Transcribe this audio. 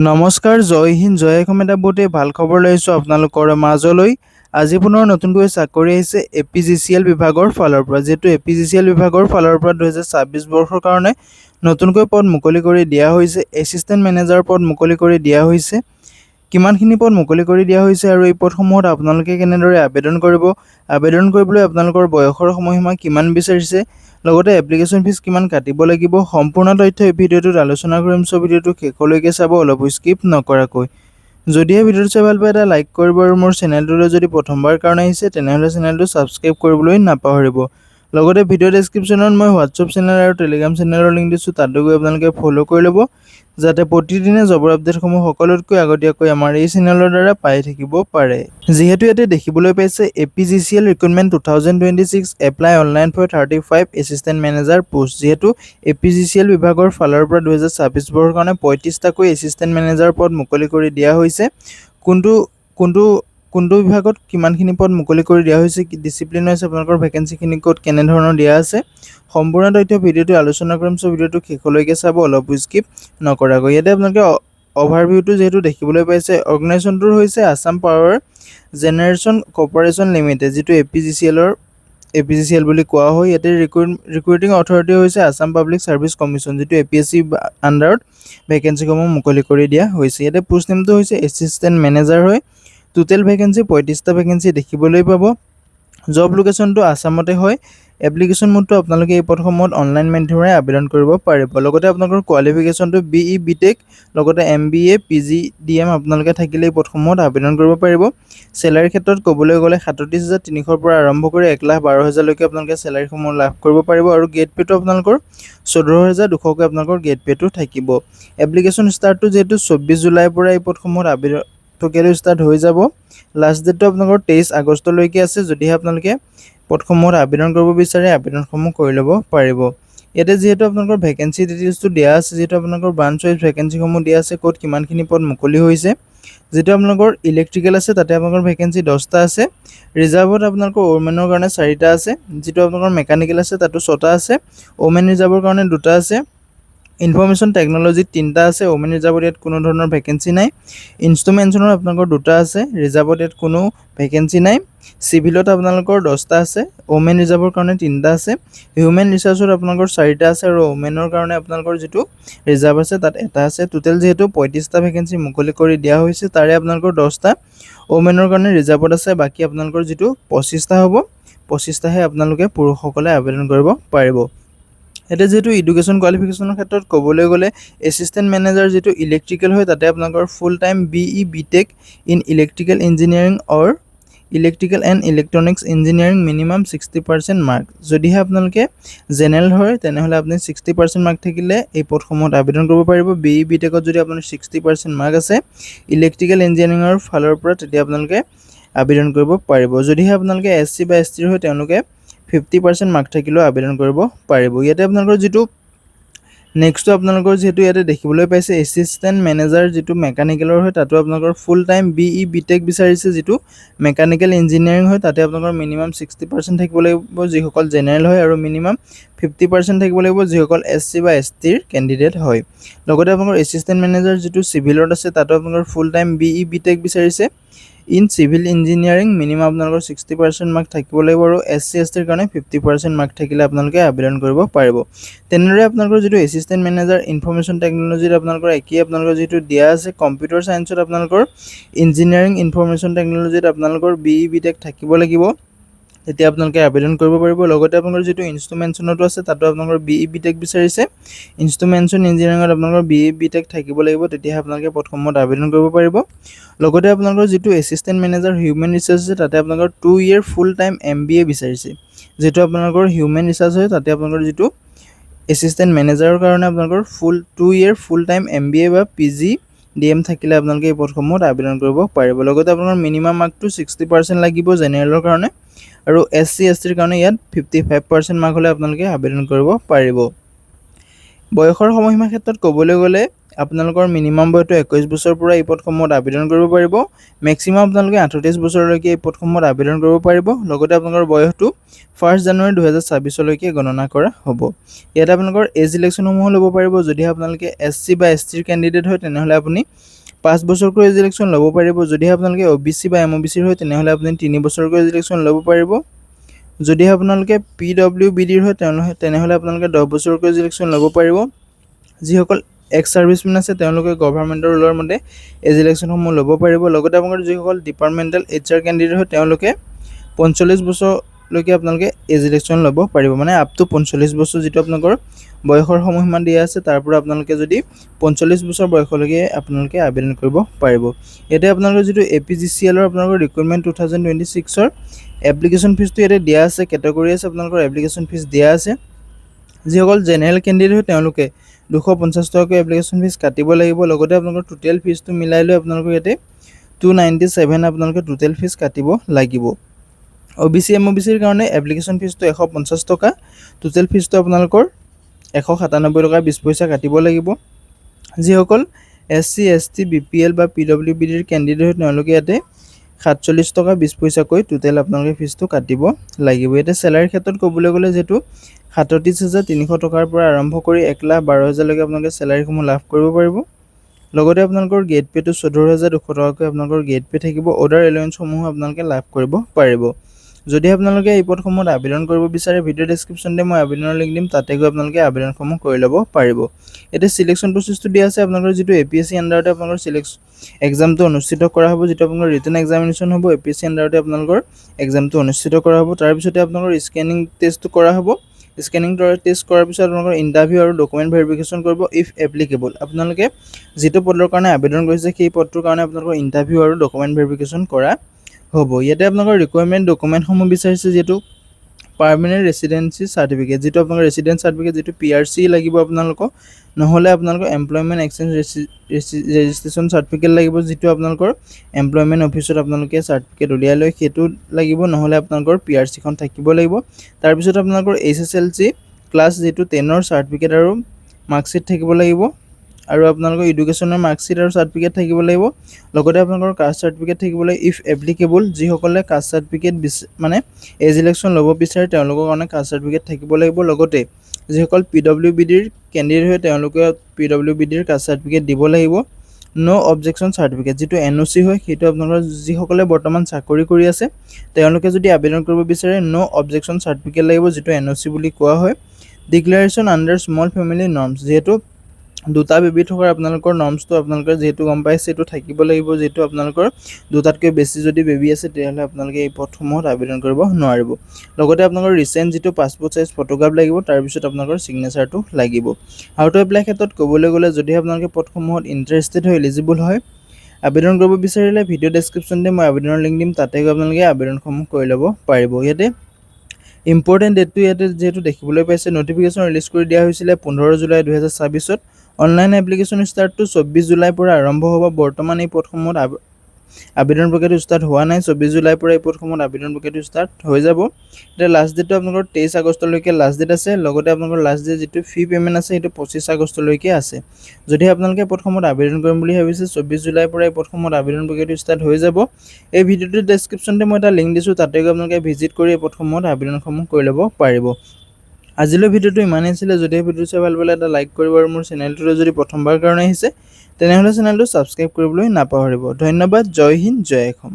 নমস্কাৰ, জয় হিন্দ, জয় অসম। এটা বহুতেই ভাল খবৰ লৈ আহিছোঁ আপোনালোকৰ মাজলৈ। আজি পুনৰ নতুনকৈ চাকৰি আহিছে APGCL বিভাগৰ ফালৰ পৰা। যিহেতু APGCL বিভাগৰ ফালৰ পৰা 2026 বৰ্ষৰ কাৰণে নতুনকৈ পদ মুকলি কৰি দিয়া হৈছে। এছিষ্টেণ্ট মেনেজাৰ পদ মুকলি কৰি দিয়া হৈছে। কিমানখিনি পদ মুকলি কৰি দিয়া হৈছে আৰু এই পদসমূহত আপোনালোকে কেনেদৰে আবেদন কৰিব, আবেদন কৰিবলৈ আপোনালোকৰ বয়সৰ সময়সীমা কিমান বিচাৰিছে, লগতে এপ্লিকেশ্যন ফিজ কিমান কাটিব লাগিব, সম্পূৰ্ণ তথ্য এই ভিডিঅ'টোত আলোচনা কৰিম। চ' ভিডিঅ'টো শেষলৈকে চাব, অলপ স্কিপ নকৰাকৈ। যদিহে ভিডিঅ'টো চাই ভাল পায় এটা লাইক কৰিব আৰু মোৰ চেনেলটোলৈ যদি প্ৰথমবাৰ কাৰণে আহিছে তেনেহ'লে চেনেলটো ছাবস্ক্ৰাইব কৰিবলৈ নাপাহৰিব। লগতে ভিডিঅ' ডেছক্ৰিপশ্যনত মই হোৱাটছআপ চেনেল আৰু টেলিগ্ৰাম চেনেলৰ লিংক দিছোঁ, তাতো গৈ আপোনালোকে ফ'ল' কৰি ল'ব, যাতে প্ৰতিদিনে জবৰ আপডেটসমূহ সকলোতকৈ আগতীয়াকৈ আমাৰ এই চেনেলৰ দ্বাৰা পাই থাকিব পাৰে। যিহেতু ইয়াতে দেখিবলৈ পাইছে APGCL recruitment 2026 apply online for 35 assistant manager post. যিহেতু APGCL বিভাগৰ ফালৰ পৰা 2026 বৰ্ষৰ কাৰণে 35টাকৈ এছিষ্টেণ্ট মেনেজাৰ পদ মুকলি কৰি দিয়া হৈছে। কোনটো বিভাগত কিমানখিনি পদ মুকলি কৰি দিয়া হৈছে, কি ডিচিপ্লিন হৈছে, আপোনালোকৰ ভেকেঞ্চিখিনি ক'ত কেনেধৰণৰ দিয়া আছে, সম্পূৰ্ণ তথ্য ভিডিঅ'টো আলোচনা কৰিম। চ' ভিডিঅ'টো শেষলৈকে চাব, অলপ স্কিপ নকৰাকৈ। ইয়াতে আপোনালোকে অভাৰভিউটো যিহেতু দেখিবলৈ পাইছে, অৰ্গেনাইজেশ্যনটোৰ হৈছে Assam power generation corporation limited, যিটো APGCL বুলি কোৱা হয়। ইয়াতে ৰিক্ৰুটিং অথৰিটি হৈছে আছাম পাব্লিক ছাৰ্ভিচ কমিশ্যন, যিটো APSC আণ্ডাৰত ভেকেঞ্চিসমূহ মুকলি কৰি দিয়া হৈছে। ইয়াতে পোষ্ট নেমটো হৈছে এছিষ্টেণ্ট মেনেজাৰ হয়। টোটেল ভেকেঞ্চি 35টা ভেকেঞ্চি দেখিবলৈ পাব। জব লোকেশ্যনটো আছামতে হয়। এপ্লিকেশ্যন মোডটো আপোনালোকে এই পদসমূহত অনলাইন মাধ্যমেৰে আবেদন কৰিব পাৰিব। লগতে আপোনালোকৰ কোৱালিফিকেশ্যনটো BE BTech, লগতে MBA PGDM আপোনালোকে থাকিলে এই পদসমূহত আবেদন কৰিব পাৰিব। চেলাৰীৰ ক্ষেত্ৰত ক'বলৈ গ'লে 37,300ৰ পৰা আৰম্ভ কৰি 1,12,000লৈকে আপোনালোকে চেলাৰীসমূহ লাভ কৰিব পাৰিব, আৰু গেট পে'টো আপোনালোকৰ 14,200কৈ আপোনালোকৰ গেট পে'টো থাকিব। এপ্লিকেশ্যন ষ্টাৰ্টটো যিহেতু 24 জুলাইৰ পৰা এই পদসমূহত আবেদন প্ৰক্ৰিয়াটো ষ্টাৰ্ট হৈ যাব। লাষ্ট ডেটটো আপোনালোকৰ 23 আগষ্টলৈকে আছে। যদিহে আপোনালোকে পদসমূহত আবেদন কৰিব বিচাৰে, আবেদনসমূহ কৰি ল'ব পাৰিব। ইয়াতে যিহেতু আপোনালোকৰ ভেকেঞ্চি ডিটেইলছটো দিয়া আছে, যিহেতু আপোনালোকৰ ব্ৰাঞ্চ ৱাইজ ভেকেঞ্চিসমূহ দিয়া আছে, ক'ত কিমানখিনি পদ মুকলি হৈছে। যিটো আপোনালোকৰ ইলেক্ট্ৰিকেল আছে, তাতে আপোনালোকৰ ভেকেঞ্চি 10টা আছে। ৰিজাৰ্ভত আপোনালোকৰ ওমেনৰ কাৰণে 4টা আছে। যিটো আপোনালোকৰ মেকানিকেল আছে, তাতো 6টা আছে। ওমেন ৰিজাৰ্ভৰ কাৰণে 2টা আছে। ইনফৰমেশ্যন টেকন'লজিত 3টা আছে। ওমেন ৰিজাৰ্ভত ইয়াত কোনো ধৰণৰ ভেকেঞ্চি নাই। ইনষ্ট্ৰুমেণ্টছনত আপোনালোকৰ 2টা আছে। ৰিজাৰ্ভত ইয়াত কোনো ভেকেঞ্চি নাই। চিভিলত আপোনালোকৰ 10টা আছে। ওমেন ৰিজাৰ্ভৰ কাৰণে 3টা আছে। হিউমেন ৰিচাৰ্চত আপোনালোকৰ 4টা আছে, আৰু ওমেনৰ কাৰণে আপোনালোকৰ যিটো ৰিজাৰ্ভ আছে তাত 1টা আছে। টোটেল যিহেতু 35টা ভেকেঞ্চি মুকলি কৰি দিয়া হৈছে, তাৰে আপোনালোকৰ 10টা ওমেনৰ কাৰণে ৰিজাৰ্ভত আছে। বাকী আপোনালোকৰ যিটো 25টা হ'ব, 25টাহে আপোনালোকে পুৰুষসকলে আবেদন কৰিব পাৰিব। এতিয়া যিহেতু এডুকেশ্যন কোৱালিফিকেশ্যনৰ ক্ষেত্ৰত ক'বলৈ গ'লে এছিষ্টেণ্ট মেনেজাৰ যিটো ইলেক্ট্ৰিকেল হয়, তাতে আপোনালোকৰ full time BE BTech in electrical engineering or electrical and electronics engineering minimum 60% mark. যদিহে আপোনালোকে জেনেৰেল হয়, তেনেহ'লে আপুনি 60% মাৰ্ক থাকিলে এই পদসমূহত আবেদন কৰিব পাৰিব। BE BTechত যদি আপোনাৰ 60% মাৰ্ক আছে ইলেক্ট্ৰিকেল ইঞ্জিনিয়াৰিঙৰ ফালৰ পৰা, তেতিয়া আপোনালোকে আবেদন কৰিব পাৰিব। যদিহে আপোনালোকে SC বা ST হয়, তেওঁলোকে 50% মাৰ্ক থাকিলেও আবেদন কৰিব পাৰিব। ইয়াতে আপোনালোকৰ যিটো নেক্সটটো আপোনালোকৰ যিহেতু ইয়াতে দেখিবলৈ পাইছে এছিষ্টেণ্ট মেনেজাৰ যিটো মেকানিকেলৰ হয়, তাতো আপোনালোকৰ ফুল টাইম BE BTech বিচাৰিছে। যিটো মেকানিকেল ইঞ্জিনিয়াৰিং হয়, তাতে আপোনালোকৰ মিনিমাম 60% থাকিব লাগিব যিসকল জেনেৰেল হয়, আৰু মিনিমাম 50% থাকিব লাগিব যিসকল SC বা STৰ কেণ্ডিডেট হয়। লগতে আপোনালোকৰ এছিষ্টেণ্ট মেনেজাৰ যিটো চিভিলত আছে, তাতো আপোনালোকৰ ফুল টাইম BE BTech বিচাৰিছে ইন চিভিল ইঞ্জিনিয়াৰিং। মিনিমাম আপোনালোকৰ 60% মাৰ্ক থাকিব লাগিব, আৰু SC STৰ কাৰণে 50% মাৰ্ক থাকিলে আপোনালোকে আবেদন কৰিব পাৰিব। তেনেদৰে আপোনালোকৰ যিটো এছিষ্টেণ্ট মেনেজাৰ ইনফৰমেশ্যন টেকন'লজিত আপোনালোকৰ একেই, আপোনালোকৰ যিটো দিয়া আছে কম্পিউটাৰ ছায়েন্সত আপোনালোকৰ ইঞ্জিনিয়াৰিং ইনফৰমেশ্যন টেকন'লজিত আপোনালোকৰ BE BTech থাকিব লাগিব, তেতিয়া আপোনালোকে আবেদন কৰিব পাৰিব। লগতে আপোনালোকৰ যিটো ইনষ্ট্ৰুমেণ্টছনতো আছে, তাতো আপোনালোকৰ BE BTech বিচাৰিছে। ইনষ্ট্ৰুমেণ্টছন ইঞ্জিনিয়াৰিঙত আপোনালোকৰ BE BTech থাকিব লাগিব, তেতিয়াহে আপোনালোকে পদসমূহত আবেদন কৰিব পাৰিব। লগতে আপোনালোকৰ যিটো এছিষ্টেণ্ট মেনেজাৰ হিউমেন ৰিচাৰ্চ আছে, তাতে আপোনালোকৰ 2 year ফুল টাইম MBA বিচাৰিছে। যিটো আপোনালোকৰ হিউমেন ৰিচাৰ্চ হয়, তাতে আপোনালোকৰ যিটো এছিষ্টেণ্ট মেনেজাৰৰ কাৰণে আপোনালোকৰ 2 year ফুল টাইম MBA বা PGDM থাকিলে আপোনালোকে এই পদসমূহত আবেদন কৰিব পাৰিব। লগতে আপোনালোকৰ মিনিমাম মাৰ্কটো 60% লাগিব জেনেৰেলৰ কাৰণে, আৰু SC STৰ কাৰণে ইয়াত 55% মাৰ্ক হ'লে আপোনালোকে আবেদন কৰিব পাৰিব। বয়সৰ সময়সীমাৰ ক্ষেত্ৰত ক'বলৈ গ'লে আপোনালোকৰ মিনিমাম বয়সটো 21 বছৰৰ পৰা এই পদসমূহত আবেদন কৰিব পাৰিব। মেক্সিমাম আপোনালোকে 38 বছৰলৈকে এই পদসমূহত আবেদন কৰিব পাৰিব। লগতে আপোনালোকৰ বয়সটো 1 জানুৱাৰী 2026লৈকে গণনা কৰা হ'ব। ইয়াত আপোনালোকৰ এজ ইলেকশ্যনসমূহ ল'ব পাৰিব। যদি আপোনালোকে SC বা STৰ কেণ্ডিডেট হয় তেনেহ'লে আপুনি 5 বছৰকৈ এজ ইলেকশ্যন ল'ব পাৰিব। যদি আপোনালোকে OBC বা MOBCৰ হয় তেনেহ'লে আপুনি 3 বছৰকৈ এজ ইলেকশ্যন ল'ব পাৰিব। যদি আপোনালোকে PWBDৰ হয় তেনেহ'লে আপোনালোকে 10 বছৰকৈ এজ ইলেকশ্যন ল'ব পাৰিব। যিসকল এক্স ছাৰ্ভিচমেন আছে তেওঁলোকে গভৰ্ণমেণ্টৰ ৰুলৰ মতে এজ ইলেকশ্যনসমূহ ল'ব পাৰিব। লগতে আপোনালোকৰ যিসকল ডিপাৰ্টমেণ্টেল HR কেণ্ডিডেট হয় তেওঁলোকে 45 বছৰলৈকে আপোনালোকে এজ ইলেকশ্যন ল'ব পাৰিব। মানে আপ টু 45 বছৰ যিটো আপোনালোকৰ বয়সৰ সময়সীমা দিয়া আছে তাৰ পৰা আপোনালোকে যদি 45 বছৰ বয়সলৈকে আপোনালোকে আবেদন কৰিব পাৰিব। ইয়াতে আপোনালোকৰ যিটো APGCLৰ আপোনালোকৰ ৰিক্ৰুইটমেণ্ট 2026ৰ এপ্লিকেশ্যন ফিজটো ইয়াতে দিয়া আছে, কেটেগৰী আছে আপোনালোকৰ এপ্লিকেশ্যন ফিজ দিয়া আছে। যিসকল জেনেৰেল কেণ্ডিডেট হয় তেওঁলোকে 250 টকাকৈ এপ্লিকেশ্যন ফিজ কাটিব লাগিব। লগতে আপোনালোকৰ টোটেল ফিজটো মিলাই লৈ আপোনালোকৰ ইয়াতে 297 আপোনালোকে টোটেল ফিজ কাটিব লাগিব। OBC MOBCৰ কাৰণে এপ্লিকেশ্যন ফিজটো 150 টকা, টোটেল ফিজটো আপোনালোকৰ 197 টকা 20 পইচা কাটিব লাগিব। যিসকল SC ST BPL বা PWBDৰ কেণ্ডিডেট হয় তেওঁলোকে ইয়াতে 47 টকা 20 পইচাকৈ টোটেল আপোনালোকে ফিজটো কাটিব লাগিব। ইয়াতে চেলাৰীৰ ক্ষেত্ৰত ক'বলৈ গ'লে যিহেতু 37,300 টকাৰ পৰা আৰম্ভ কৰি 1,12,000লৈকে আপোনালোকে চেলাৰীসমূহ লাভ কৰিব পাৰিব। লগতে আপোনালোকৰ গেট পেটো 14,200 টকাকৈ আপোনালোকৰ গেট পে থাকিব। অৰ্ডাৰ এলাউঞ্চসমূহ আপোনালোকে লাভ কৰিব পাৰিব। যদি আপোনালোকে এই পদসমূহত আবেদন কৰিব বিচাৰে ভিডিঅ' ডেছক্ৰিপশ্যনতে মই আবেদনৰ লিংক দিম, তাতে গৈ আপোনালোকে আবেদনসমূহ কৰি ল'ব পাৰিব। এতিয়া চিলেকশ্যন প্ৰচেছটো দিয়া আছে আপোনালোকৰ যিটো APSC আণ্ডাৰতে আপোনালোকৰ এক্সামটো অনুষ্ঠিত কৰা হ'ব, যিটো আপোনালোকৰ ৰিটেন এক্সামিনেশ্যন হ'ব। APSC আণ্ডাৰতে আপোনালোকৰ এক্সামটো অনুষ্ঠিত কৰা হ'ব। তাৰপিছতে আপোনালোকৰ স্কেনিং টেষ্টটো কৰা হ'ব। স্কেনিং টেষ্ট কৰাৰ পিছত আপোনালোকৰ ইণ্টাৰভিউ আৰু ডকুমেণ্ট ভেৰিফিকেশ্যন কৰিব ইফ এপ্লিকেবল। আপোনালোকে যিটো পদৰ কাৰণে আবেদন কৰিছে সেই পদটোৰ কাৰণে আপোনালোকৰ ইণ্টাৰভিউ আৰু ডকুমেণ্ট ভেৰিফিকেশ্যন কৰা হ'ব। ইয়াতে আপোনালোকৰ ৰিকুৱাৰমেণ্ট ডকুমেণ্টসমূহ বিচাৰিছে যিহেতু পাৰ্মানেণ্ট ৰেচিডেঞ্চি চাৰ্টিফিকেট, যিটো আপোনালোকৰ ৰেচিডেঞ্চ চাৰ্টিফিকেট যিটো PRC লাগিব আপোনালোকক, নহ'লে আপোনালোকৰ এমপ্লয়মেণ্ট এক্সচেঞ্জ ৰেজিষ্ট্ৰেশ্যন চাৰ্টিফিকেট লাগিব, যিটো আপোনালোকৰ এমপ্লয়মেণ্ট অফিচত আপোনালোকে চাৰ্টিফিকেট উলিয়াই লয় সেইটো লাগিব, নহ'লে আপোনালোকৰ PRCখন থাকিব লাগিব। তাৰপিছত আপোনালোকৰ SSLC ক্লাছ যিটো 10ৰ চাৰ্টিফিকেট আৰু মাৰ্কশ্বিট থাকিব লাগিব, আৰু আপোনালোকৰ এডুকেশ্যনৰ মাৰ্কশ্বিট আৰু চাৰ্টিফিকেট থাকিব লাগিব। লগতে আপোনালোকৰ কাষ্ট চাৰ্টিফিকেট থাকিব লাগিব ইফ এপ্লিকেবল। যিসকলে কাষ্ট চাৰ্টিফিকেট মানে এজ ইলেকশ্যন ল'ব বিচাৰে তেওঁলোকৰ কাৰণে কাষ্ট চাৰ্টিফিকেট থাকিব লাগিব। লগতে যিসকল PWBDৰ কেণ্ডিডেট হয় তেওঁলোকে PWBDৰ কাষ্ট চাৰ্টিফিকেট দিব লাগিব। ন' অবজেকশ্যন চাৰ্টিফিকেট যিটো NOC হয় সেইটো আপোনালোকৰ যিসকলে বৰ্তমান চাকৰি কৰি আছে তেওঁলোকে যদি আবেদন কৰিব বিচাৰে ন' অবজেকশ্যন চাৰ্টিফিকেট লাগিব, যিটো NOC বুলি কোৱা হয়। Declaration under small family norms, যিহেতু দুটা বেবী থকাৰ আপোনালোকৰ নৰ্মছটো আপোনালোকে যিহেতু গম পাইছে সেইটো থাকিব লাগিব। যিহেতু আপোনালোকৰ দুটাতকৈ বেছি যদি বেবী আছে তেতিয়াহ'লে আপোনালোকে এই পদসমূহত আবেদন কৰিব নোৱাৰিব। লগতে আপোনালোকৰ ৰিচেণ্ট যিটো পাছপৰ্ট চাইজ ফটোগ্ৰাফ লাগিব, তাৰপিছত আপোনালোকৰ ছিগনেচাৰটো লাগিব। হাউ টু এপ্লাই ক্ষেত্ৰত ক'বলৈ গ'লে যদি আপোনালোকে পদসমূহত ইণ্টাৰেষ্টেড হয় এলিজিবল হয় আবেদন কৰিব বিচাৰিলে ভিডিঅ' ডেছক্ৰিপশ্যনতে মই আবেদনৰ লিংক দিম, তাতে গৈ আপোনালোকে আবেদনসমূহ কৰি ল'ব পাৰিব। ইয়াতে ইম্পৰ্টেণ্ট ডেটটো ইয়াতে যিহেতু দেখিবলৈ পাইছে নটিফিকেশ্যন ৰিলিজ কৰি দিয়া হৈছিলে 15 জুলাই 2026। অনলাইন এপ্লিকেশ্যন ষ্টাৰ্টটো 24 জুলাইৰ পৰা আৰম্ভ হ'ব। বৰ্তমান এই পদসমূহত আবেদন প্ৰক্ৰিয়াটো ষ্টাৰ্ট হোৱা নাই। 24 জুলাইৰ পৰা এই পদসমূহত আবেদন প্ৰক্ৰিয়াটো ষ্টাৰ্ট হৈ যাব। এতিয়া লাষ্ট ডেটটো আপোনালোকৰ 23 আগষ্টলৈকে লাষ্ট ডেট আছে। লগতে আপোনালোকৰ লাষ্ট ডেট যিটো ফি পে'মেণ্ট আছে সেইটো 25 আগষ্টলৈকে আছে। যদি আপোনালোকে পদসমূহত আবেদন কৰিম বুলি ভাবিছে 24 জুলাইৰ পৰা এই পদসমূহত আবেদন প্ৰক্ৰিয়াটো ষ্টাৰ্ট হৈ যাব। এই ভিডিঅ'টোৰ ডেছক্ৰিপশ্যনতে মই এটা লিংক দিছোঁ, তাতে গৈ আপোনালোকে ভিজিট কৰি এই পদসমূহত আবেদনসমূহ কৰি ল'ব পাৰিব। আজিলৈ ভিডিঅ'টো ইমানেই আছিলে। যদি এই ভিডিঅ'টো চাই ভাল পালে এটা লাইক কৰিব, আৰু মোৰ চেনেলটোলৈ যদি প্ৰথমবাৰ কাৰণে আহিছে তেনেহ'লে চেনেলটো ছাবস্ক্ৰাইব কৰিবলৈ নাপাহৰিব। ধন্যবাদ। জয় হিন্দ, জয় অসম।